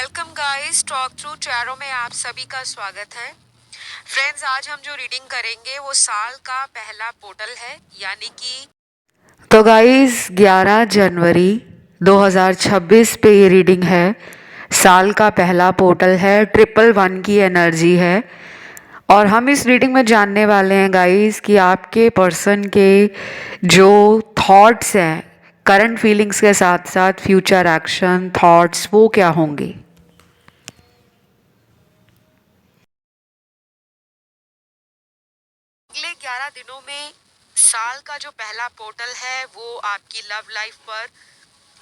Welcome guys, talk through tarot में आप सभी का स्वागत है। फ्रेंड्स, आज हम जो रीडिंग करेंगे वो साल का पहला पोर्टल है, यानी कि तो गाइस 11 जनवरी 2026 पे ये रीडिंग है। साल का पहला पोर्टल है, 111 की एनर्जी है। और हम इस रीडिंग में जानने वाले हैं गाइस कि आपके पर्सन के जो थॉट्स हैं, करंट फीलिंग्स के साथ साथ फ्यूचर एक्शन थॉट्स, वो क्या होंगे। अगले 11 दिनों में साल का जो पहला पोर्टल है वो आपकी लव लाइफ पर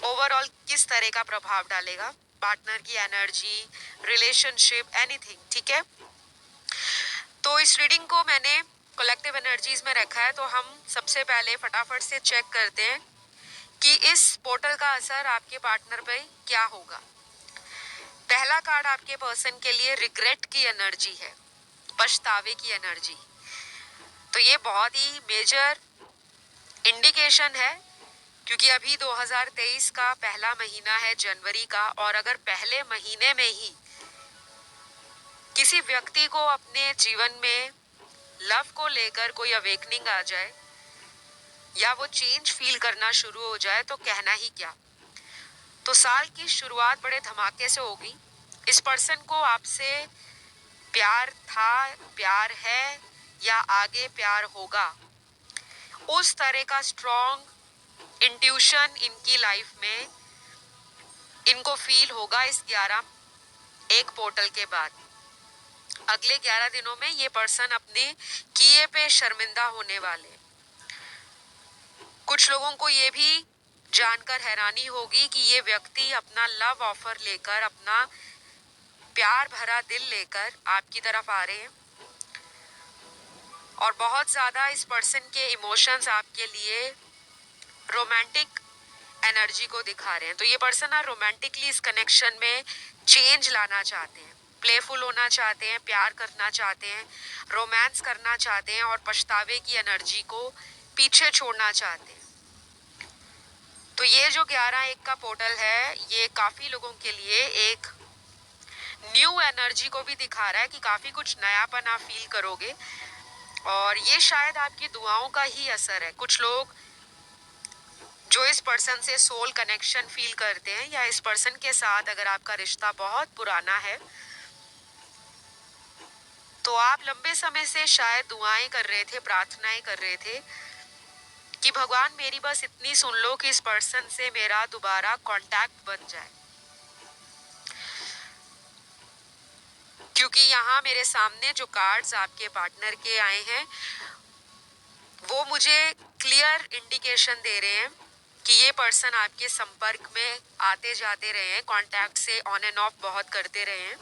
ओवरऑल किस तरह का प्रभाव डालेगा, पार्टनर की एनर्जी, रिलेशनशिप, एनीथिंग। ठीक है, तो इस रीडिंग को मैंने कलेक्टिव एनर्जीज में रखा है। तो हम सबसे पहले फटाफट से चेक करते हैं कि इस पोर्टल का असर आपके पार्टनर पर क्या होगा। पहला कार्ड आपके पर्सन के लिए रिग्रेट की एनर्जी है, पछतावे की एनर्जी। तो ये बहुत ही मेजर इंडिकेशन है, क्योंकि अभी 2023 का पहला महीना है, जनवरी का, और अगर पहले महीने में ही किसी व्यक्ति को अपने जीवन में लव को लेकर कोई अवेकनिंग आ जाए या वो चेंज फील करना शुरू हो जाए तो कहना ही क्या। तो साल की शुरुआत बड़े धमाके से होगी। इस पर्सन को आपसे प्यार था, प्यार है या आगे प्यार होगा, उस तरह का स्ट्रॉन्ग इंट्यूशन इनकी लाइफ में इनको फील होगा इस 11 पोर्टल के बाद। अगले 11 दिनों में ये पर्सन अपने किए पे शर्मिंदा होने वाले। कुछ लोगों को ये भी जानकर हैरानी होगी कि ये व्यक्ति अपना लव ऑफर लेकर, अपना प्यार भरा दिल लेकर आपकी तरफ आ रहे हैं और बहुत ज्यादा इस पर्सन के इमोशंस आपके लिए रोमांटिक एनर्जी को दिखा रहे हैं। तो ये पर्सन ना रोमांटिकली इस कनेक्शन में चेंज लाना चाहते हैं, प्लेफुल होना चाहते हैं, प्यार करना चाहते हैं, रोमांस करना चाहते हैं और पछतावे की एनर्जी को पीछे छोड़ना चाहते हैं। तो ये जो 11-1 का पोर्टल है, ये काफी लोगों के लिए एक न्यू एनर्जी को भी दिखा रहा है कि काफी कुछ नयापन आप फील करोगे। और ये शायद आपकी दुआओं का ही असर है। कुछ लोग जो इस पर्सन से सोल कनेक्शन फील करते हैं या इस पर्सन के साथ अगर आपका रिश्ता बहुत पुराना है तो आप लंबे समय से शायद दुआएं कर रहे थे, प्रार्थनाएं कर रहे थे कि भगवान मेरी बस इतनी सुन लो कि इस पर्सन से मेरा दोबारा कांटेक्ट बन जाए। क्योंकि यहाँ मेरे सामने जो कार्ड्स आपके पार्टनर के आए हैं वो मुझे क्लियर इंडिकेशन दे रहे हैं कि ये पर्सन आपके संपर्क में आते जाते रहे हैं, कांटेक्ट से ऑन एंड ऑफ बहुत करते रहे हैं।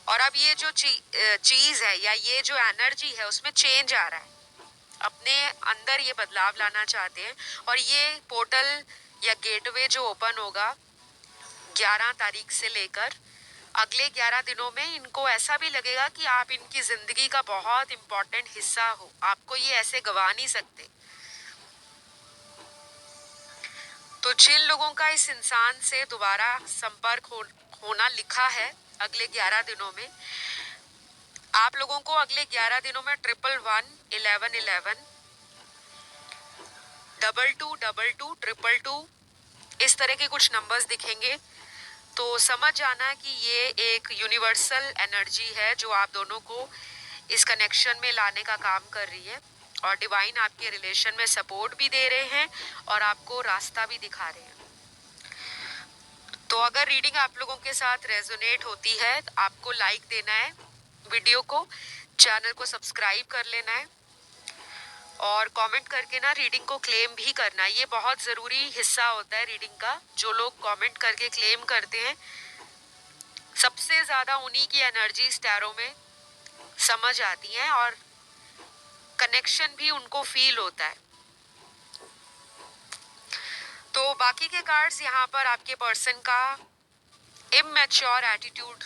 और अब ये जो चीज है या ये जो एनर्जी है उसमें चेंज आ रहा है, अपने अंदर ये बदलाव लाना चाहते हैं। और ये पोर्टल या गेटवे जो ओपन होगा 11 तारीख से लेकर अगले 11 दिनों में, इनको ऐसा भी लगेगा कि आप इनकी जिंदगी का बहुत इंपॉर्टेंट हिस्सा हो, आपको ये ऐसे गवा नहीं सकते। तो जिन लोगों का इस इंसान से दोबारा संपर्क होना लिखा है अगले 11 दिनों में, आप लोगों को अगले 11 दिनों में 111, 1111, 2222, 222 इस तरह के कुछ नंबर्स दिखेंगे। तो समझ जाना कि ये एक यूनिवर्सल एनर्जी है जो आप दोनों को इस कनेक्शन में लाने का काम कर रही है और डिवाइन आपके रिलेशन में सपोर्ट भी दे रहे हैं और आपको रास्ता भी दिखा रहे हैं। तो अगर रीडिंग आप लोगों के साथ रेजोनेट होती है तो आपको लाइक देना है, वीडियो को, चैनल को सब्सक्राइब कर लेना है और कमेंट करके ना रीडिंग को क्लेम भी करना है। ये बहुत ज़रूरी हिस्सा होता है रीडिंग का। जो लोग कमेंट करके क्लेम करते हैं, सबसे ज़्यादा उन्हीं की एनर्जी टैरो में समझ आती हैं और कनेक्शन भी उनको फील होता है। तो बाकी के कार्ड्स यहाँ पर आपके पर्सन का इमैच्योर एटीट्यूड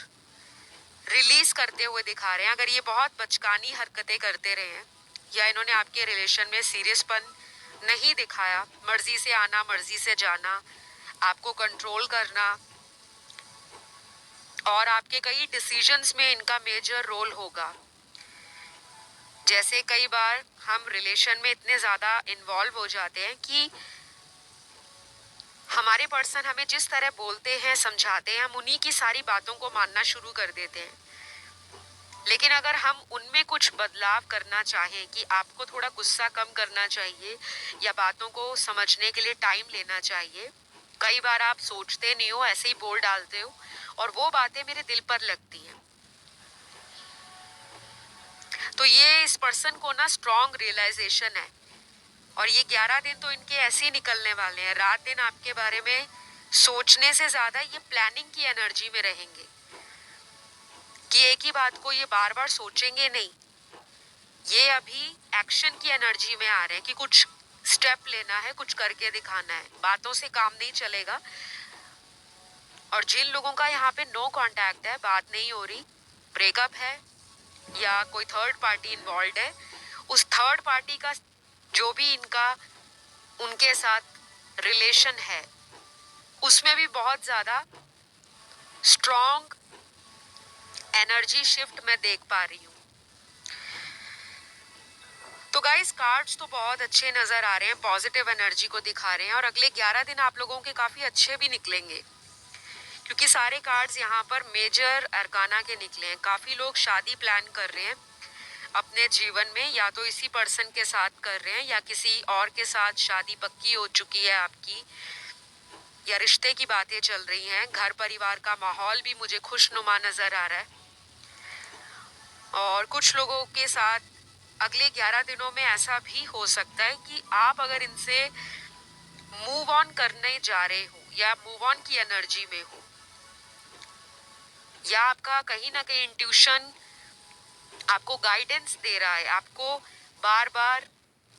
रिलीज करते हुए दिखा रहे हैं। अगर ये बहुत बचकानी हरकतें करते रहे हैं या इन्होंने आपके रिलेशन में सीरियसपन नहीं दिखाया, मर्जी से आना, मर्जी से जाना, आपको कंट्रोल करना, और आपके कई डिसीजंस में इनका मेजर रोल होगा। जैसे कई बार हम रिलेशन में इतने ज़्यादा इन्वॉल्व हो जाते हैं कि हमारे पर्सन हमें जिस तरह बोलते हैं, समझाते हैं, हम उन्हीं की सारी बातों को मानना शुरू कर देते हैं। लेकिन अगर हम उनमें कुछ बदलाव करना चाहें कि आपको थोड़ा गुस्सा कम करना चाहिए या बातों को समझने के लिए टाइम लेना चाहिए, कई बार आप सोचते नहीं हो, ऐसे ही बोल डालते हो और वो बातें मेरे दिल पर लगती हैं। तो ये इस पर्सन को ना स्ट्रॉन्ग रियलाइजेशन है और ये 11 दिन तो इनके ऐसे ही निकलने वाले हैं। रात दिन आपके बारे में सोचने से ज्यादा ये प्लानिंग की एनर्जी में रहेंगे कि एक ही बात को ये बार बार सोचेंगे नहीं। ये अभी एक्शन की एनर्जी में आ रहे हैं कि कुछ स्टेप लेना है, कुछ करके दिखाना है, बातों से काम नहीं चलेगा। और जिन लोगों का यहाँ पे नो कांटेक्ट है, बात नहीं हो रही, ब्रेकअप है या कोई थर्ड पार्टी इन्वॉल्व है, उस थर्ड पार्टी का जो भी इनका उनके साथ रिलेशन है उसमें भी बहुत ज्यादा स्ट्रॉन्ग एनर्जी शिफ्ट मैं देख पा रही हूँ। तो गाइस कार्ड्स तो बहुत अच्छे नजर आ रहे हैं, पॉजिटिव एनर्जी को दिखा रहे हैं और अगले 11 दिन आप लोगों के काफी अच्छे भी निकलेंगे क्योंकि सारे कार्ड्स यहाँ पर मेजर अरकाना के निकले हैं। काफी लोग शादी प्लान कर रहे हैं अपने जीवन में, या तो इसी पर्सन के साथ कर रहे हैं या किसी और के साथ शादी पक्की हो चुकी है आपकी, या रिश्ते की बातें चल रही हैं। घर परिवार का माहौल भी मुझे खुशनुमा नजर आ रहा है और कुछ लोगों के साथ अगले 11 दिनों में ऐसा भी हो सकता है कि आप अगर इनसे मूव ऑन करने जा रहे हो या मूव ऑन की एनर्जी में हो, या आपका कहीं ना कहीं इंट्यूशन आपको गाइडेंस दे रहा है, आपको बार बार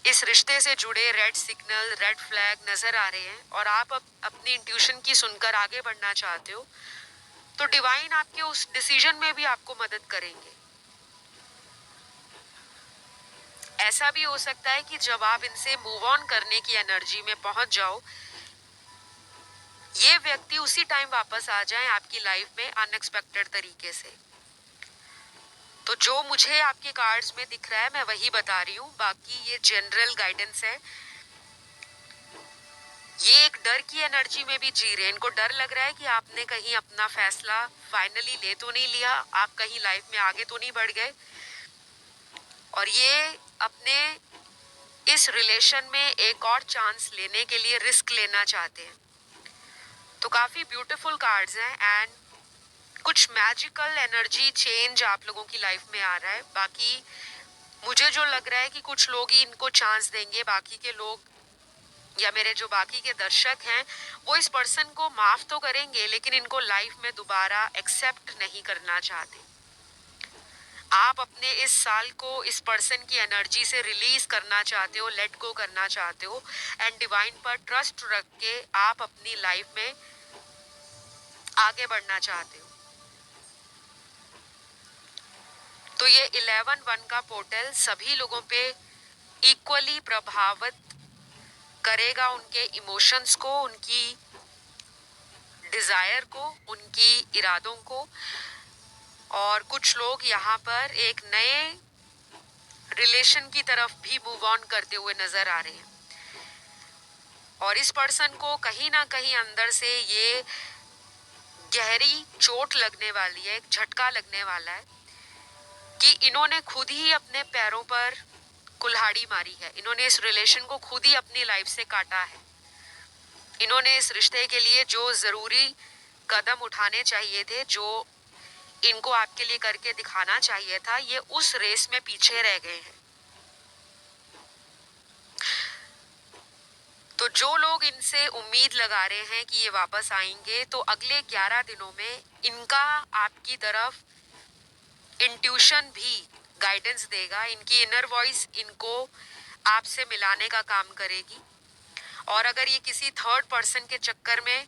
इस रिश्ते से जुड़े रेड सिग्नल, रेड फ्लैग नजर आ रहे हैं और आप अपनी इंट्यूशन की सुनकर आगे बढ़ना चाहते हो, तो डिवाइन आपके उस डिसीजन में भी आपको मदद करेंगे। ऐसा भी हो सकता है कि जब आप इनसे मूव ऑन करने की एनर्जी में पहुंच जाओ, ये व्यक्ति उसी टाइम वापस आ जाए आपकी लाइफ में अनएक्सपेक्टेड तरीके से। तो जो मुझे आपके कार्ड्स में दिख रहा है मैं वही बता रही हूँ, बाकी ये जनरल गाइडेंस है। ये एक डर की एनर्जी में भी जी रहे हैं, इनको डर लग रहा है कि आपने कहीं अपना फैसला फाइनली ले तो नहीं लिया, आप कहीं लाइफ में आगे तो नहीं बढ़ गए, और ये अपने इस रिलेशन में एक और चांस लेने के लिए रिस्क लेना चाहते हैं। तो काफी ब्यूटीफुल कार्ड्स हैं एंड कुछ मैजिकल एनर्जी चेंज आप लोगों की लाइफ में आ रहा है। बाकी मुझे जो लग रहा है कि कुछ लोग ही इनको चांस देंगे, बाकी के लोग या मेरे जो बाकी के दर्शक हैं वो इस पर्सन को माफ तो करेंगे लेकिन इनको लाइफ में दोबारा एक्सेप्ट नहीं करना चाहते। आप अपने इस साल को इस पर्सन की एनर्जी से रिलीज करना चाहते हो, लेट गो करना चाहते हो एंड डिवाइन पर ट्रस्ट रख के आप अपनी लाइफ में आगे बढ़ना चाहते हो। तो ये 11-1 का पोर्टल सभी लोगों पे इक्वली प्रभावित करेगा, उनके इमोशंस को, उनकी डिजायर को, उनकी इरादों को। और कुछ लोग यहाँ पर एक नए रिलेशन की तरफ भी मूव ऑन करते हुए नजर आ रहे हैं और इस पर्सन को कहीं ना कहीं अंदर से ये गहरी चोट लगने वाली है, एक झटका लगने वाला है कि इन्होंने खुद ही अपने पैरों पर कुल्हाड़ी मारी है, इन्होंने इस रिलेशन को खुद ही अपनी लाइफ से काटा है। इन्होंने इस रिश्ते के लिए जो जरूरी कदम उठाने चाहिए थे, जो इनको आपके लिए करके दिखाना चाहिए था, ये उस रेस में पीछे रह गए हैं। तो जो लोग इनसे उम्मीद लगा रहे हैं कि ये वापस आएंगे, तो अगले 11 दिनों में इनका आपकी तरफ इंट्यूशन भी गाइडेंस देगा, इनकी इनर वॉइस इनको आपसे मिलाने का काम करेगी। और अगर ये किसी थर्ड पर्सन के चक्कर में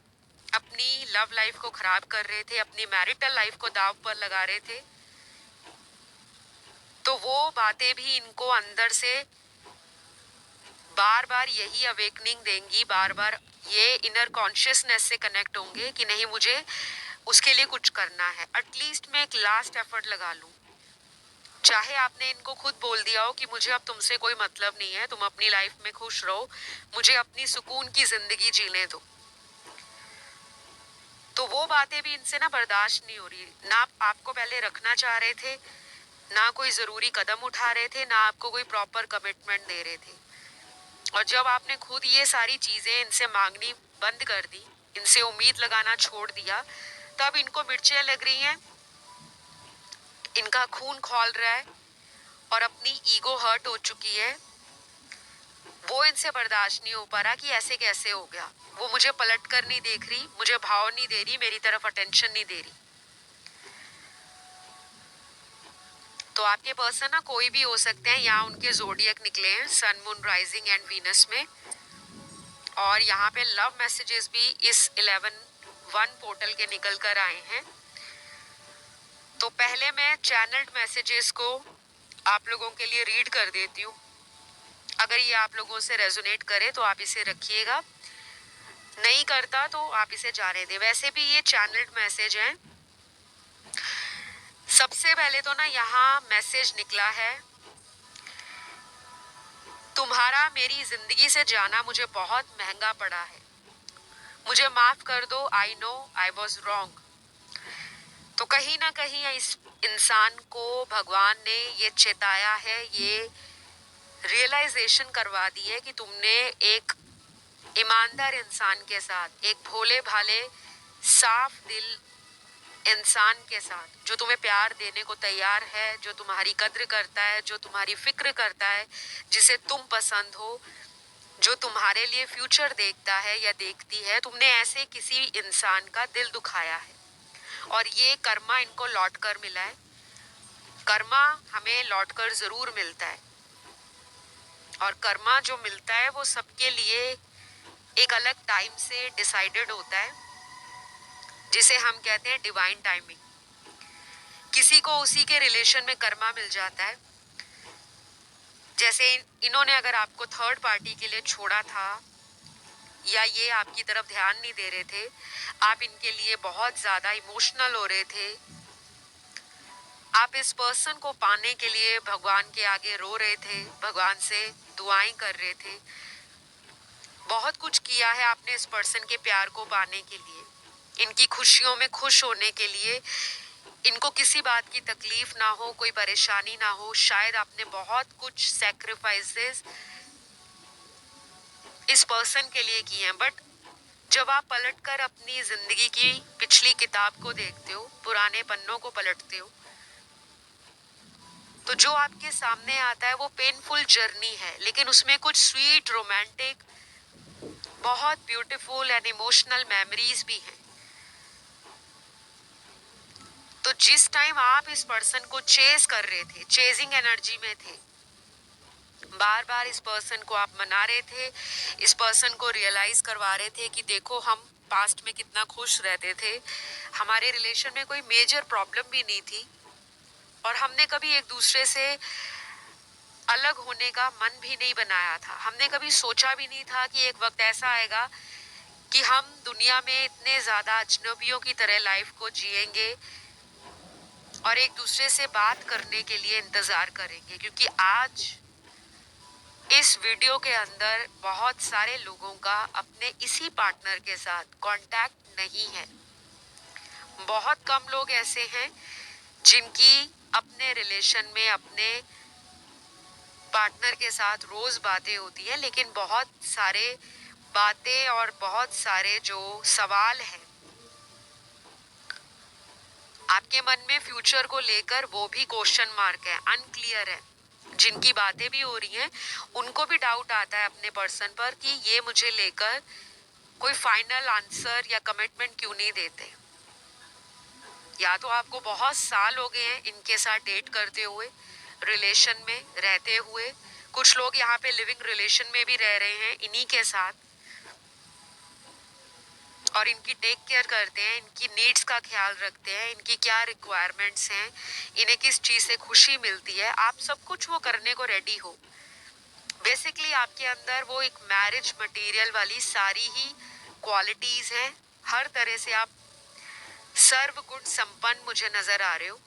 अपनी लव लाइफ को खराब कर रहे थे, अपनी मैरिटल लाइफ को दांव पर लगा रहे थे, तो वो बातें भी इनको अंदर से बार बार यही अवेकनिंग देंगी, बार बार ये इनर कॉन्शियसनेस से कनेक्ट होंगे कि नहीं, मुझे उसके लिए कुछ करना है। एटलीस्ट मैं एक लास्ट एफर्ट लगा लूं। चाहे आपने इनको खुद बोल दिया हो कि मुझे अब तुमसे कोई मतलब नहीं है, तुम अपनी लाइफ में खुश रहो, मुझे अपनी सुकून की जिंदगी जीने दो, तो वो बातें भी इनसे ना बर्दाश्त नहीं हो रही। ना आपको पहले रखना चाह रहे थे, ना कोई जरूरी कदम उठा रहे थे, ना आपको कोई प्रॉपर कमिटमेंट दे रहे थे। और जब आपने खुद ये सारी चीजें इनसे मांगनी बंद कर दी, इनसे उम्मीद लगाना छोड़ दिया, तब इनको मिर्चें लग रही हैं, इनका खून खौल रहा है और अपनी ईगो हर्ट हो चुकी है। वो इनसे बर्दाश्त नहीं हो पा रहा कि ऐसे कैसे हो गया। वो मुझे पलट कर नहीं देख रही, मुझे भाव नहीं दे रही, मेरी तरफ अटेंशन नहीं दे रही। तो आपके पर्सन ना कोई भी हो सकते हैं। यहाँ उनके जोडियक निकले हैं सन, मून, राइजिंग एंड वीनस में, और यहाँ पे लव मैसेजेस भी इस 11-1 पोर्टल के निकल कर आए हैं। तो पहले मैं चैनल्ड मैसेजेस को आप लोगों के लिए रीड कर देती हूँ। अगर ये आप लोगों से रेजोनेट करे तो आप इसे रखिएगा, नहीं करता तो आप इसे जाने दें। वैसे भी ये चैनल्ड मैसेज है। सबसे पहले तो ना यहाँ मैसेज निकला है, तुम्हारा मेरी जिंदगी से जाना मुझे बहुत महंगा पड़ा है, मुझे माफ कर दो, I know I was wrong. तो कहीं ना कहीं इस इंसान को भगवान ने ये चेताया है, ये रियलाइजेशन करवा दी है कि तुमने एक ईमानदार इंसान के साथ, एक भोले भाले साफ दिल इंसान के साथ, जो तुम्हें प्यार देने को तैयार है, जो तुम्हारी कद्र करता है, जो तुम्हारी फिक्र करता है, जिसे तुम पसंद हो, जो तुम्हारे लिए फ्यूचर देखता है या देखती है, तुमने ऐसे किसी इंसान का दिल दुखाया है और ये कर्मा इनको लौट कर मिला है। कर्मा हमें लौट कर जरूर मिलता है, और कर्मा जो मिलता है वो सबके लिए एक अलग टाइम से डिसाइडेड होता है, जिसे हम कहते हैं डिवाइन टाइमिंग। किसी को उसी के रिलेशन में कर्मा मिल जाता है। जैसे इन्होंने अगर आपको थर्ड पार्टी के लिए छोड़ा था, या ये आपकी तरफ ध्यान नहीं दे रहे थे, आप इनके लिए बहुत ज्यादा इमोशनल हो रहे थे, आप इस पर्सन को पाने के लिए भगवान के आगे रो रहे थे, भगवान से दुआएं कर रहे थे, बहुत कुछ किया है आपने इस पर्सन के प्यार को पाने के लिए, इनकी खुशियों में खुश होने के लिए, इनको किसी बात की तकलीफ ना हो, कोई परेशानी ना हो। शायद आपने बहुत कुछ सैक्रिफाइसेस इस पर्सन के लिए किए हैं, बट जब आप पलटकर अपनी जिंदगी की पिछली किताब को देखते हो, पुराने पन्नों को पलटते हो, तो जो आपके सामने आता है वो पेनफुल जर्नी है, लेकिन उसमें कुछ स्वीट, रोमांटिक, बहुत ब्यूटीफुल एंड इमोशनल मेमोरीज भी हैं। तो जिस टाइम आप इस पर्सन को चेज कर रहे थे, चेजिंग एनर्जी में थे, बार बार इस पर्सन को आप मना रहे थे, इस पर्सन को रियलाइज करवा रहे थे कि देखो हम पास्ट में कितना खुश रहते थे, हमारे रिलेशन में कोई मेजर प्रॉब्लम भी नहीं थी, और हमने कभी एक दूसरे से अलग होने का मन भी नहीं बनाया था। हमने कभी सोचा भी नहीं था कि एक वक्त ऐसा आएगा कि हम दुनिया में इतने ज्यादा अजनबियों की तरह लाइफ को जिएंगे और एक दूसरे से बात करने के लिए इंतजार करेंगे। क्योंकि आज इस वीडियो के अंदर बहुत सारे लोगों का अपने इसी पार्टनर के साथ कांटेक्ट नहीं है। बहुत कम लोग ऐसे हैं जिनकी अपने रिलेशन में अपने पार्टनर के साथ रोज बातें होती है, लेकिन बहुत सारे बातें और बहुत सारे जो सवाल हैं आपके मन में फ्यूचर को लेकर, वो भी क्वेश्चन मार्क है, अनक्लियर है। जिनकी बातें भी हो रही हैं उनको भी डाउट आता है अपने पर्सन पर कि ये मुझे लेकर कोई फाइनल आंसर या कमिटमेंट क्यों नहीं देते। या तो आपको बहुत साल हो गए हैं इनके साथ डेट करते हुए, रिलेशन में रहते हुए, कुछ लोग यहाँ पे लिविंग रिलेशन में भी रह रहे हैं इन्हीं के साथ, और इनकी टेक केयर करते हैं, इनकी नीड्स का ख्याल रखते हैं, इनकी क्या रिक्वायरमेंट्स हैं, इन्हें किस चीज से खुशी मिलती है, आप सब कुछ वो करने को रेडी हो। बेसिकली आपके अंदर वो एक मैरिज मटेरियल वाली सारी ही क्वालिटीज हैं। हर तरह से आप सर्वगुण संपन्न मुझे नजर आ रहे हो।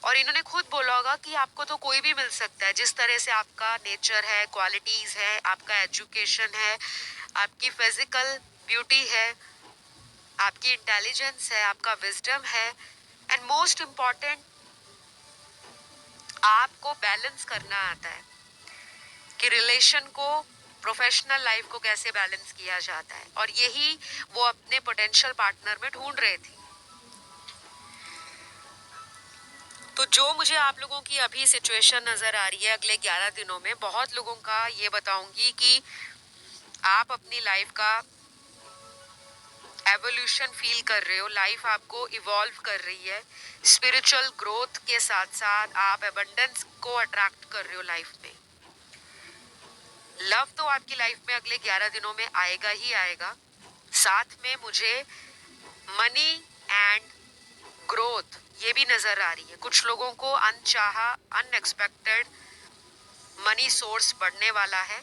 और इन्होंने खुद बोला होगा कि आपको तो कोई भी मिल सकता है, जिस तरह से आपका नेचर है, क्वालिटीज है, आपका एजुकेशन है, आपकी फिजिकल ब्यूटी है, आपकी इंटेलिजेंस है, आपका विजडम है, एंड मोस्ट इम्पॉर्टेंट आपको बैलेंस करना आता है कि रिलेशन को, प्रोफेशनल लाइफ को कैसे बैलेंस किया जाता है। और यही वो अपने पोटेंशियल पार्टनर में ढूंढ रहे थे। तो जो मुझे आप लोगों की अभी सिचुएशन नजर आ रही है अगले 11 दिनों में, बहुत लोगों का ये बताऊंगी कि आप अपनी लाइफ का एवोल्यूशन फील कर रहे हो, लाइफ आपको इवॉल्व कर रही है। स्पिरिचुअल ग्रोथ के साथ साथ आप एबंडेंस को अट्रैक्ट कर रहे हो लाइफ में। लव तो आपकी लाइफ में अगले 11 दिनों में आएगा ही आएगा। साथ में मुझे मनी एंड ग्रोथ ये भी नजर आ रही है। कुछ लोगों को अनचाहा, अनएक्सपेक्टेड मनी सोर्स बढ़ने वाला है।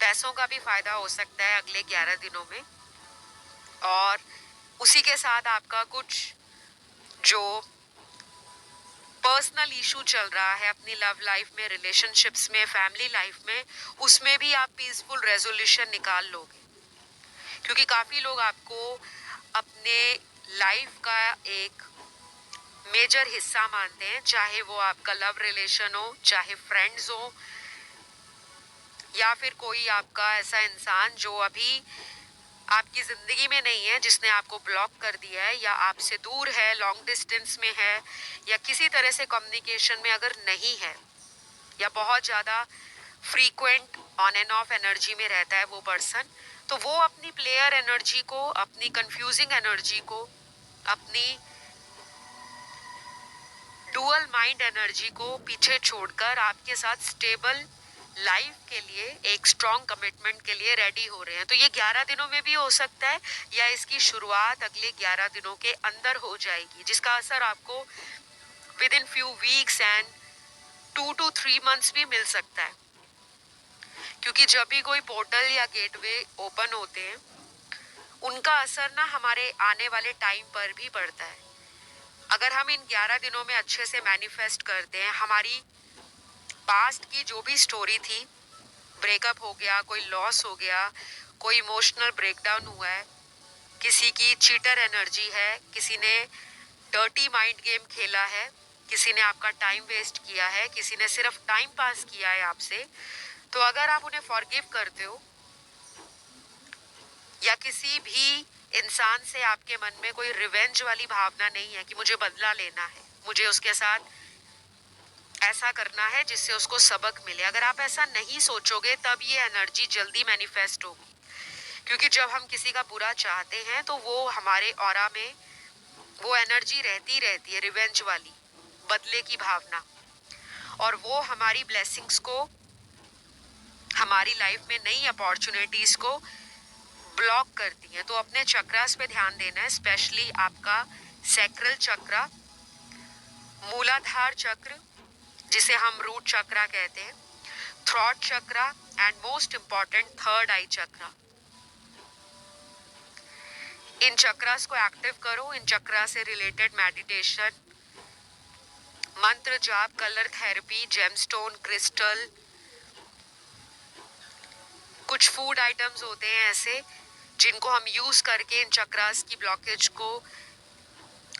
पैसों का भी फायदा हो सकता है अगले 11 दिनों में। और उसी के साथ आपका कुछ जो पर्सनल इशू चल रहा है अपनी लव लाइफ में, रिलेशनशिप्स में, फैमिली लाइफ में, उसमें भी आप पीसफुल रेजोल्यूशन निकाल लोगे। क्योंकि काफी लोग आपको अपने लाइफ का एक मेजर हिस्सा मानते हैं, चाहे वो आपका लव रिलेशन हो, चाहे फ्रेंड्स हो, या फिर कोई आपका ऐसा इंसान जो अभी आपकी जिंदगी में नहीं है, जिसने आपको ब्लॉक कर दिया है या आपसे दूर है, लॉन्ग डिस्टेंस में है, या किसी तरह से कम्युनिकेशन में अगर नहीं है, या बहुत ज़्यादा frequent on end of energy में रहता है वो पर्सन, तो वो अपनी प्लेयर एनर्जी को, अपनी कंफ्यूजिंग एनर्जी को, अपनी डुअल माइंड एनर्जी को पीछे छोड़कर आपके साथ स्टेबल लाइफ के लिए, एक स्ट्रॉन्ग कमिटमेंट के लिए रेडी हो रहे हैं। तो ये 11 दिनों में भी हो सकता है, या इसकी शुरुआत अगले 11 दिनों के अंदर हो जाएगी, जिसका असर आपको with in few weeks and 2 to 3 months भी मिल सकता है। क्योंकि जब भी कोई पोर्टल या गेटवे ओपन होते हैं, उनका असर ना हमारे आने वाले टाइम पर भी पड़ता है। अगर हम इन 11 दिनों में अच्छे से मैनिफेस्ट करते हैं, हमारी पास्ट की जो भी स्टोरी थी, ब्रेकअप हो गया, कोई लॉस हो गया, कोई इमोशनल ब्रेकडाउन हुआ है, किसी की चीटर एनर्जी है, किसी ने डर्टी माइंड गेम खेला है, किसी ने आपका टाइम वेस्ट किया है, किसी ने सिर्फ टाइम पास किया है आपसे, तो अगर आप उन्हें फॉरगिव करते हो, या किसी भी इंसान से आपके मन में कोई रिवेंज वाली भावना नहीं है कि मुझे बदला लेना है, मुझे उसके साथ ऐसा करना है जिससे उसको सबक मिले, अगर आप ऐसा नहीं सोचोगे, तब ये एनर्जी जल्दी मैनिफेस्ट होगी। क्योंकि जब हम किसी का बुरा चाहते हैं तो वो हमारे ऑरा में वो एनर्जी रहती है, रिवेंज वाली, बदले की भावना, और वो हमारी ब्लेसिंग्स को, हमारी लाइफ में नई अपॉर्चुनिटीज को ब्लॉक करती है। तो अपने चक्रास पे ध्यान देना है, स्पेशली आपका सैक्रल चक्रा, मूलाधार चक्र जिसे हम रूट चक्रा कहते हैं, throat chakra, and most important third eye chakra. इन चक्रास को एक्टिव करो। इन चक्रा से रिलेटेड मेडिटेशन, मंत्र जाप, कलर थेरेपी, जेमस्टोन, क्रिस्टल, कुछ फूड आइटम्स होते हैं ऐसे जिनको हम यूज करके इन चक्रास की ब्लॉकेज को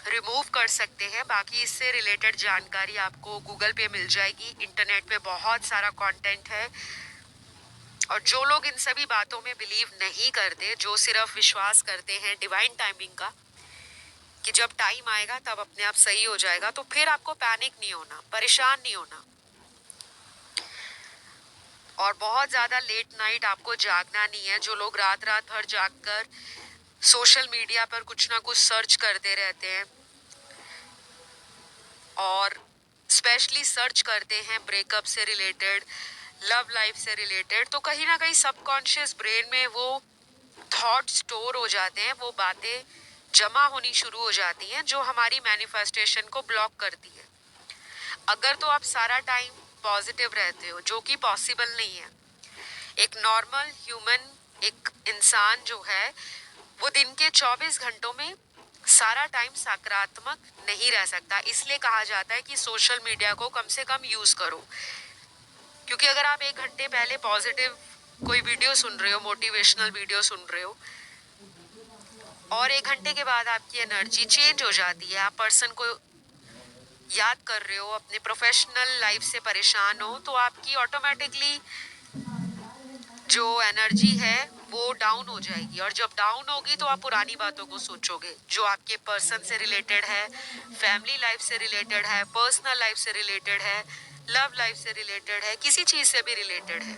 रिमूव कर सकते हैं। बाकी इससे रिलेटेड जानकारी आपको गूगल पे मिल जाएगी, इंटरनेट पे बहुत सारा कंटेंट है। और जो लोग इन सभी बातों में बिलीव नहीं करते, जो सिर्फ विश्वास करते हैं डिवाइन टाइमिंग का, कि जब टाइम आएगा तब अपने आप सही हो जाएगा, तो फिर आपको पैनिक नहीं होना, परेशान नहीं होना, और बहुत ज़्यादा लेट नाइट आपको जागना नहीं है। जो लोग रात रात भर जागकर सोशल मीडिया पर कुछ ना कुछ सर्च करते रहते हैं, और स्पेशली सर्च करते हैं ब्रेकअप से रिलेटेड, लव लाइफ से रिलेटेड, तो कहीं ना कहीं सबकॉन्शियस ब्रेन में वो थॉट स्टोर हो जाते हैं, वो बातें जमा होनी शुरू हो जाती हैं जो हमारी मैनिफेस्टेशन को ब्लॉक करती है। अगर तो आप सारा टाइम पॉजिटिव रहते हो, जो कि पॉसिबल नहीं है। एक नॉर्मल ह्यूमन, एक इंसान जो है, वो दिन के 24 घंटों में सारा टाइम सकारात्मक नहीं रह सकता, इसलिए कहा जाता है कि सोशल मीडिया को कम से कम यूज करो। क्योंकि अगर आप 1 घंटे पहले पॉजिटिव कोई वीडियो सुन रहे हो, मोटिवेशनल वीडियो सुन रहे हो, और 1 घंटे के बाद आपकी एनर्जी चेंज हो जाती है, आप पर्सन को याद कर रहे हो, अपने प्रोफेशनल लाइफ से परेशान हो, तो आपकी ऑटोमेटिकली जो एनर्जी है वो डाउन हो जाएगी। और जब डाउन होगी तो आप पुरानी बातों को सोचोगे, जो आपके पर्सन से रिलेटेड है, फैमिली लाइफ से रिलेटेड है, पर्सनल लाइफ से रिलेटेड है, लव लाइफ से रिलेटेड है, किसी चीज से भी रिलेटेड है।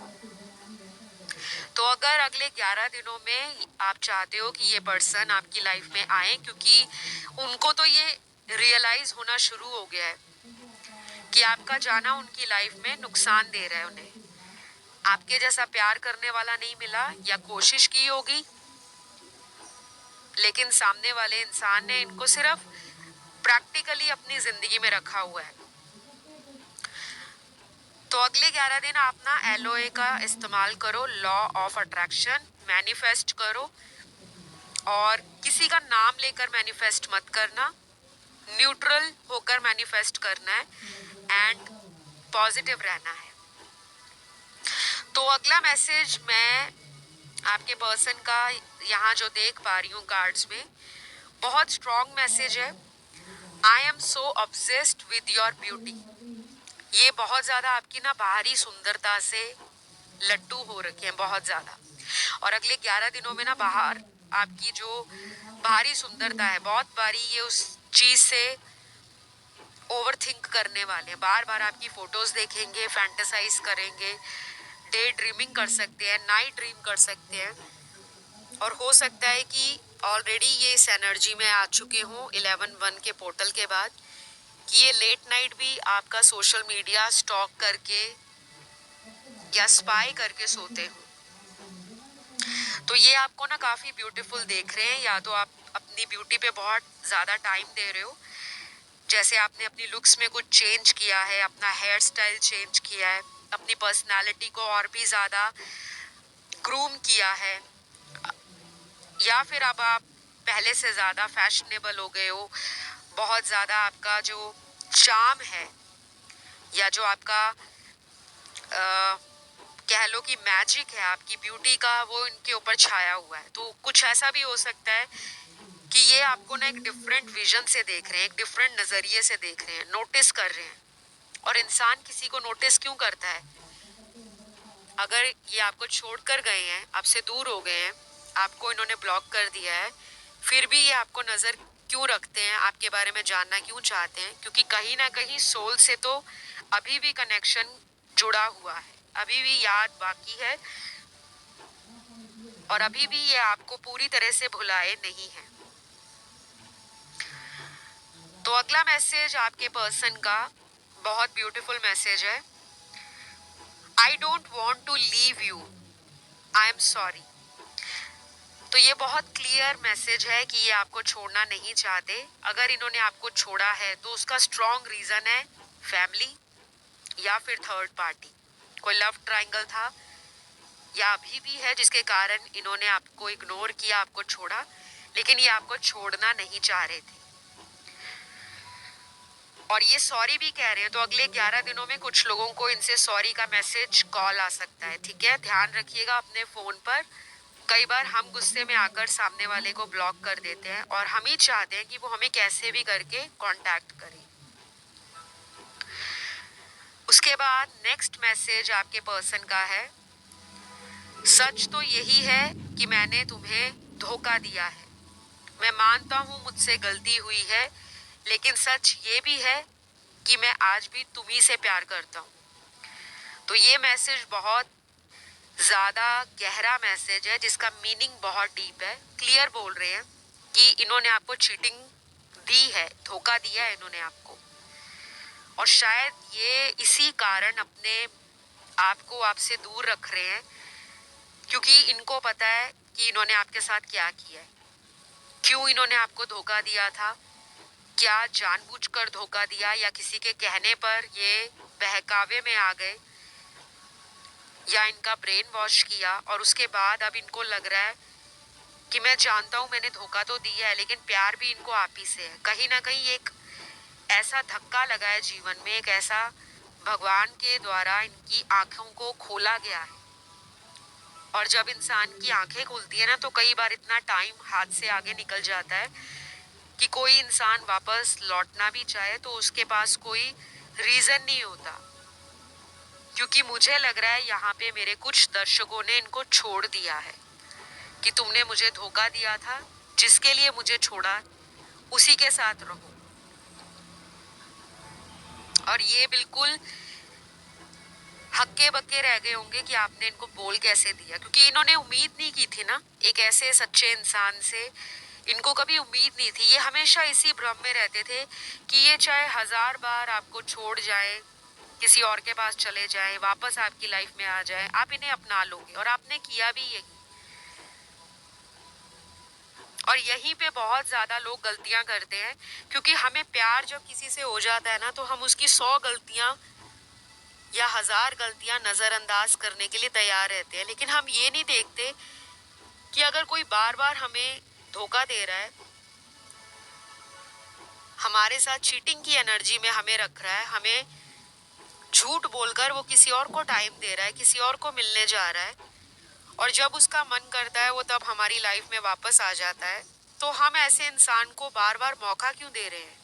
तो अगर अगले 11 दिनों में आप चाहते हो कि ये पर्सन आपकी लाइफ में आए, क्योंकि उनको तो ये रियलाइज होना शुरू हो गया है कि आपका जाना उनकी लाइफ में नुकसान दे रहा है उन्हें, आपके जैसा प्यार करने वाला नहीं मिला, या कोशिश की होगी लेकिन सामने वाले इंसान ने इनको सिर्फ प्रैक्टिकली अपनी जिंदगी में रखा हुआ है। तो अगले 11 दिन आप ना एलओए का इस्तेमाल करो, लॉ ऑफ अट्रैक्शन मैनिफेस्ट करो, और किसी का नाम लेकर मैनिफेस्ट मत करना, न्यूट्रल होकर मैनिफेस्ट करना है एंड पॉजिटिव रहना है। तो अगला मैसेज मैं आपके पर्सन का यहाँ जो देख पा रही हूँ कार्ड्स में, बहुत स्ट्रॉन्ग मैसेज है। I am so obsessed with your beauty. ये बहुत ज़्यादा आपकी ना बाहरी सुंदरता से लट्टू हो रखे हैं, बहुत ज़्यादा। और अगले 11 दिनों में ना बाहर आपकी जो बाहरी सुंदरता है, बहुत बारी ये उस चीज़ से ओवर थिंक करने वाले हैं, बार बार आपकी फोटोज देखेंगे, फैंटेसाइज करेंगे, डे ड्रीमिंग कर सकते हैं, नाइट ड्रीम कर सकते हैं, और हो सकता है कि ऑलरेडी ये इस एनर्जी में आ चुके हों 11-1 के पोर्टल के बाद, कि ये लेट नाइट भी आपका सोशल मीडिया स्टॉक करके या स्पाई करके सोते हो। तो ये आपको ना काफ़ी ब्यूटीफुल देख रहे हैं, या तो आप अपनी ब्यूटी पे बहुत ज़्यादा टाइम दे रहे हो, जैसे आपने अपनी लुक्स में कुछ चेंज किया है, अपना हेयर स्टाइल चेंज किया है, अपनी पर्सनालिटी को और भी ज़्यादा ग्रूम किया है, या फिर अब आप पहले से ज़्यादा फैशनेबल हो गए हो, बहुत ज़्यादा आपका जो चार्म है या जो आपका कह लो कि मैजिक है आपकी ब्यूटी का, वो इनके ऊपर छाया हुआ है। तो कुछ ऐसा भी हो सकता है कि ये आपको ना एक डिफरेंट विजन से देख रहे हैं, एक डिफरेंट नज़रिए से देख रहे हैं, नोटिस कर रहे हैं। और इंसान किसी को नोटिस क्यों करता है? अगर ये आपको छोड़कर गए हैं, आपसे दूर हो गए हैं, आपको इन्होंने ब्लॉक कर दिया है, फिर भी ये आपको नज़र क्यों रखते हैं, आपके बारे में जानना क्यों चाहते हैं? क्योंकि कहीं ना कहीं सोल से तो अभी भी कनेक्शन जुड़ा हुआ है, अभी भी याद बाकी है, और अभी भी ये आपको पूरी तरह से भुलाए नहीं है। तो अगला मैसेज आपके पर्सन का बहुत ब्यूटीफुल मैसेज है। I don't want to leave you, I am sorry. तो ये बहुत क्लियर मैसेज है कि ये आपको छोड़ना नहीं चाहते। अगर इन्होंने आपको छोड़ा है तो उसका स्ट्रॉन्ग रीज़न है फैमिली या फिर थर्ड पार्टी, कोई लव ट्रायंगल था या अभी भी है, जिसके कारण इन्होंने आपको इग्नोर किया, आपको छोड़ा, लेकिन ये आपको छोड़ना नहीं चाह रहे थे, और ये सॉरी भी कह रहे हैं। तो अगले 11 दिनों में कुछ लोगों को इनसे सॉरी का मैसेज कॉल आ सकता है, ठीक है? ध्यान रखिएगा अपने फ़ोन पर। कई बार हम गुस्से में आकर सामने वाले को ब्लॉक कर देते हैं, और हम ही चाहते हैं कि वो हमें कैसे भी करके कांटेक्ट करे। उसके बाद नेक्स्ट मैसेज आपके पर्सन का है, सच तो यही है कि मैंने तुम्हें धोखा दिया है। मैं मानता हूँ मुझसे गलती हुई है, लेकिन सच ये भी है कि मैं आज भी तुम्ही से प्यार करता हूँ। तो ये मैसेज बहुत ज़्यादा गहरा मैसेज है, जिसका मीनिंग बहुत डीप है। क्लियर बोल रहे हैं कि इन्होंने आपको चीटिंग दी है, धोखा दिया है इन्होंने आपको, और शायद ये इसी कारण अपने आप को आपसे दूर रख रहे हैं, क्योंकि इनको पता है कि इन्होंने आपके साथ क्या किया है, क्यों इन्होंने आपको धोखा दिया था, क्या जानबूझकर धोखा दिया, या किसी के कहने पर ये बहकावे में आ गए, या इनका ब्रेन वॉश किया, और उसके बाद अब इनको लग रहा है कि मैं जानता हूँ मैंने धोखा तो दिया है, लेकिन प्यार भी इनको आप ही से है। कहीं ना कहीं एक ऐसा धक्का लगा है जीवन में, एक ऐसा भगवान के द्वारा इनकी आंखों को खोला गया है। और जब इंसान की आंखें खुलती है ना, तो कई बार इतना टाइम हाथ से आगे निकल जाता है कि कोई इंसान वापस लौटना भी चाहे तो उसके पास कोई रीजन नहीं होता। क्योंकि मुझे लग रहा है यहाँ पे मेरे कुछ दर्शकों ने इनको छोड़ दिया है कि तुमने मुझे धोखा दिया था, जिसके लिए मुझे छोड़ा उसी के साथ रहो। और ये बिल्कुल हक्के बक्के रह गए होंगे कि आपने इनको बोल कैसे दिया, क्योंकि इन्होंने उम्मीद नहीं की थी ना एक ऐसे सच्चे इंसान से। इनको कभी उम्मीद नहीं थी। ये हमेशा इसी भ्रम में रहते थे कि ये चाहे 1000 बार आपको छोड़ जाए, किसी और के पास चले जाए, वापस आपकी लाइफ में आ जाए, आप इन्हें अपना लोगे। और आपने किया भी यही। और यहीं पे बहुत ज्यादा लोग गलतियां करते हैं, क्योंकि हमें प्यार जब किसी से हो जाता है ना, तो हम उसकी 100 गलतियां या 1000 गलतियां नजरअंदाज करने के लिए तैयार रहते हैं। लेकिन हम ये नहीं देखते कि अगर कोई बार बार हमें धोखा दे रहा है, हमारे साथ चीटिंग की एनर्जी में हमें रख रहा है, हमें झूठ बोलकर वो किसी और को टाइम दे रहा है, किसी और को मिलने जा रहा है, और जब उसका मन करता है वो तब हमारी लाइफ में वापस आ जाता है, तो हम ऐसे इंसान को बार बार मौका क्यों दे रहे हैं?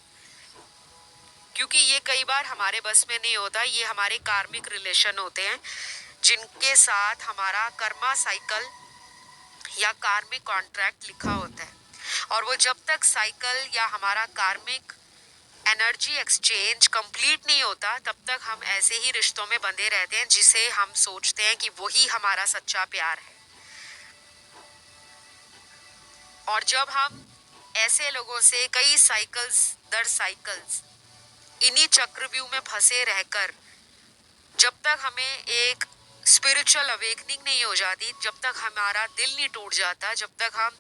क्योंकि ये कई बार हमारे बस में नहीं होता। ये हमारे कार्मिक रिलेशन होते हैं, जिनके साथ हमारा कर्मा साइकिल या कार्मिक कॉन्ट्रैक्ट लिखा होता है। और वो जब तक साइकिल या हमारा कार्मिक एनर्जी एक्सचेंज कंप्लीट नहीं होता, तब तक हम ऐसे ही रिश्तों में बंधे रहते हैं, जिसे हम सोचते हैं कि वही हमारा सच्चा प्यार है। और जब हम ऐसे लोगों से कई साइकिल्स दर साइकिल्स इन्हीं चक्रव्यूह में फंसे रहकर, जब तक हमें एक स्पिरिचुअल अवेकनिंग नहीं हो जाती, जब तक हमारा दिल नहीं टूट जाता, जब तक हम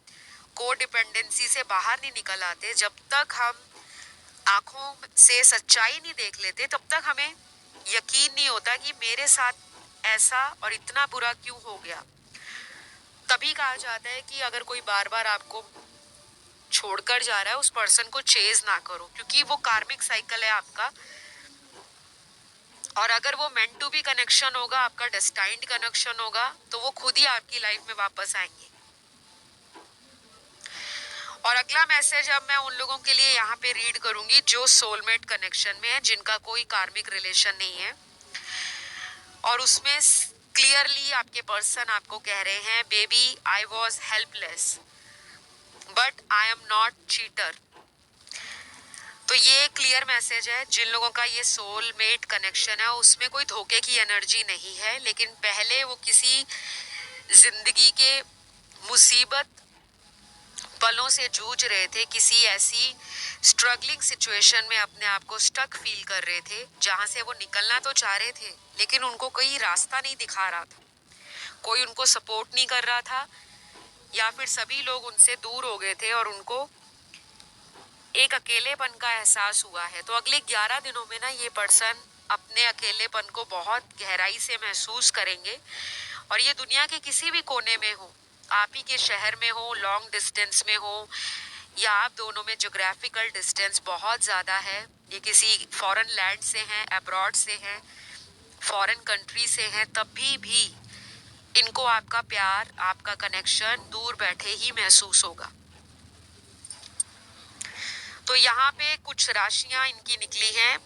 को डिपेंडेंसी से बाहर नहीं निकल आते, जब तक हम आंखों से सच्चाई नहीं देख लेते, तब तक हमें यकीन नहीं होता कि मेरे साथ ऐसा और इतना बुरा क्यों हो गया। तभी कहा जाता है कि अगर कोई बार बार आपको छोड़कर जा रहा है, उस पर्सन को चेज ना करो, क्योंकि वो कार्मिक साइकिल है आपका। और अगर वो मेंट टू बी कनेक्शन होगा, आपका डेस्टाइन्ड कनेक्शन होगा, तो वो खुद ही आपकी लाइफ में वापस आएंगे। और अगला मैसेज अब मैं उन लोगों के लिए यहाँ पे रीड करूंगी जो सोलमेट कनेक्शन में है, जिनका कोई कार्मिक रिलेशन नहीं है। और उसमें क्लियरली आपके पर्सन आपको कह रहे हैं, baby I was helpless but I am not cheater. तो ये क्लियर मैसेज है, जिन लोगों का ये सोलमेट कनेक्शन है उसमें कोई धोखे की एनर्जी नहीं है, लेकिन पहले वो किसी जिंदगी के मुसीबत पलों से जूझ रहे थे, किसी ऐसी स्ट्रगलिंग सिचुएशन में अपने आप को स्टक फील कर रहे थे, जहां से वो निकलना तो चाह रहे थे, लेकिन उनको कोई रास्ता नहीं दिखा रहा था, कोई उनको सपोर्ट नहीं कर रहा था, या फिर सभी लोग उनसे दूर हो गए थे और उनको एक अकेलेपन का एहसास हुआ है। तो अगले 11 दिनों में ना ये पर्सन अपने अकेलेपन को बहुत गहराई से महसूस करेंगे। और ये दुनिया के किसी भी कोने में हो, आप ही के शहर में हो, लॉन्ग डिस्टेंस में हो, या आप दोनों में ज्योग्राफिकल डिस्टेंस बहुत ज़्यादा है, ये किसी फॉरेन लैंड से हैं, अब्रॉड से हैं, फॉरेन कंट्री से हैं, तब भी इनको आपका प्यार, आपका कनेक्शन दूर बैठे ही महसूस होगा। तो यहाँ पे कुछ राशियां इनकी निकली हैं।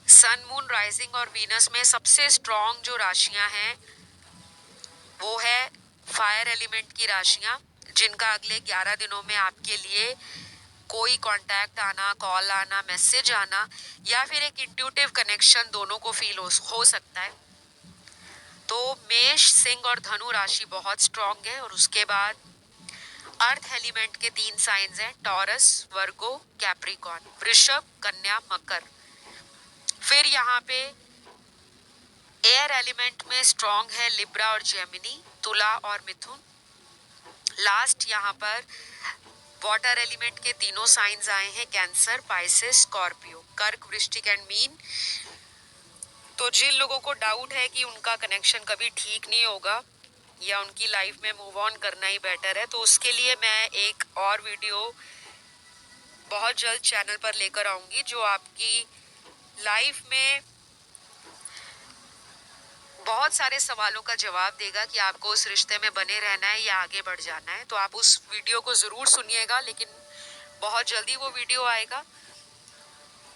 सन, मून, राइजिंग और वीनस में सबसे स्ट्रॉन्ग जो राशियां हैं वो है फायर एलिमेंट की राशियां, जिनका अगले 11 दिनों में आपके लिए कोई कांटेक्ट आना, कॉल आना, मैसेज आना, या फिर एक इंट्यूटिव कनेक्शन दोनों को फील हो सकता है। तो मेष, सिंह और धनु राशि बहुत स्ट्रॉन्ग है। और उसके बाद अर्थ एलिमेंट के 3 साइंस हैं, टॉरस, वर्गो, कैप्रिकॉर्न, वृषभ, कन्या, मकर। फिर यहाँ पे एयर एलिमेंट में स्ट्रॉन्ग है लिब्रा और जेमिनी, तुला और मिथुन। लास्ट यहाँ पर वाटर एलिमेंट के तीनों साइंस आए हैं, कैंसर, पाइसेस, स्कॉर्पियो, कर्क, वृश्चिक एंड मीन। तो जिन लोगों को डाउट है कि उनका कनेक्शन कभी ठीक नहीं होगा, या उनकी लाइफ में मूव ऑन करना ही बेटर है। तो उसके लिए मैं एक और वीडियो बहुत जल्द चैनल पर लेकर आऊंगी जो आपकी लाइफ में बहुत सारे सवालों का जवाब देगा कि आपको उस रिश्ते में बने रहना है या आगे बढ़ जाना है। तो आप उस वीडियो को ज़रूर सुनिएगा, लेकिन बहुत जल्दी वो वीडियो आएगा।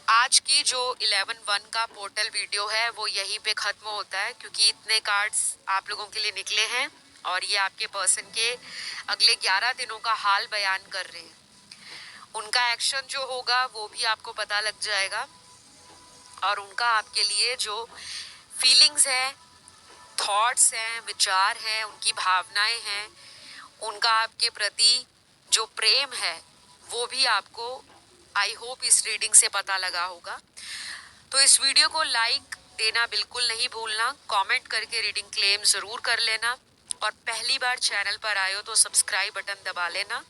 आज की जो 11-1 का पोर्टल वीडियो है वो यहीं पे ख़त्म होता है, क्योंकि इतने कार्ड्स आप लोगों के लिए निकले हैं और ये आपके पर्सन के अगले 11 दिनों का हाल बयान कर रहे हैं। उनका एक्शन जो होगा वो भी आपको पता लग जाएगा, और उनका आपके लिए जो फीलिंग्स हैं, थॉट्स हैं, विचार हैं, उनकी भावनाएं हैं, उनका आपके प्रति जो प्रेम है वो भी आपको आई होप इस रीडिंग से पता लगा होगा। तो इस वीडियो को लाइक देना बिल्कुल नहीं भूलना, कमेंट करके रीडिंग क्लेम ज़रूर कर लेना, और पहली बार चैनल पर आए हो तो सब्सक्राइब बटन दबा लेना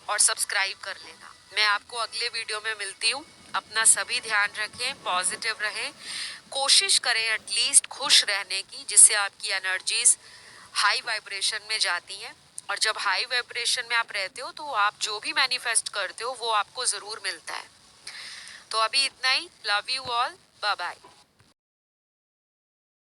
और सब्सक्राइब कर लेना। मैं आपको अगले वीडियो में मिलती हूँ। अपना सभी ध्यान रखें, पॉजिटिव रहें, कोशिश करें एटलीस्ट खुश रहने की, जिससे आपकी एनर्जीज हाई वाइब्रेशन में जाती हैं, और जब हाई वाइब्रेशन में आप रहते हो तो आप जो भी मैनिफेस्ट करते हो वो आपको ज़रूर मिलता है। तो अभी इतना ही। Love you all, bye bye.